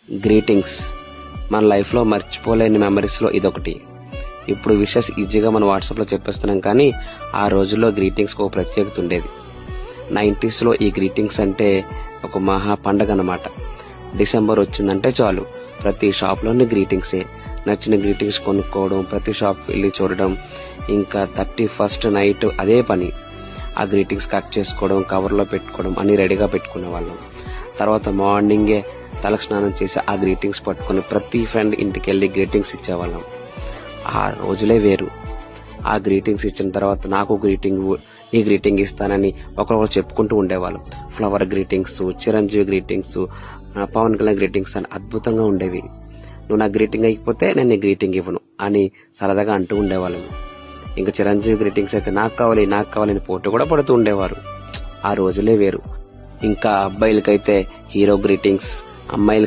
Greetings మన లైఫ్లో మర్చిపోలేని మెమరీస్లో ఇదొకటి. ఇప్పుడు విషెస్ ఈజీగా మన వాట్సాప్లో చెప్పేస్తున్నాం, కానీ ఆ రోజుల్లో గ్రీటింగ్స్కి ఒక ప్రత్యేకత ఉండేది. 90sలో ఈ గ్రీటింగ్స్ అంటే ఒక మహా పండగ అన్నమాట. డిసెంబర్ వచ్చిందంటే చాలు, ప్రతి షాప్లోని గ్రీటింగ్సే. నచ్చిన గ్రీటింగ్స్ కొనుక్కోవడం, ప్రతి షాప్ వెళ్ళి చూడడం, ఇంకా 31st నైట్ అదే పని. ఆ గ్రీటింగ్స్ కట్ చేసుకోవడం, కవర్లో పెట్టుకోవడం అన్ని రెడీగా పెట్టుకునే వాళ్ళం. తర్వాత మార్నింగే తలకు స్నానం చేసి ఆ గ్రీటింగ్స్ పట్టుకొని ప్రతి ఫ్రెండ్ ఇంటికి వెళ్ళి గ్రీటింగ్స్ ఇచ్చేవాళ్ళం. ఆ రోజులే వేరు. ఆ గ్రీటింగ్స్ ఇచ్చిన తర్వాత నాకు ఈ గ్రీటింగ్ ఇస్తానని ఒకరొకరు చెప్పుకుంటూ ఉండేవాళ్ళం. Flower greetings, Chiranjeevi greetings, Pawan Kalyan greetings అని అద్భుతంగా ఉండేవి. నువ్వు నాకు గ్రీటింగ్ అయిపోతే నేను నీ గ్రీటింగ్ ఇవ్వను అని సరదాగా అంటూ ఉండేవాళ్ళం. ఇంకా చిరంజీవి గ్రీటింగ్స్ అయితే నాకు కావాలి అని పోటీ కూడా పడుతూ ఉండేవారు. ఆ రోజులే వేరు. ఇంకా అబ్బాయిలకైతే హీరో గ్రీటింగ్స్, అమ్మాయిలు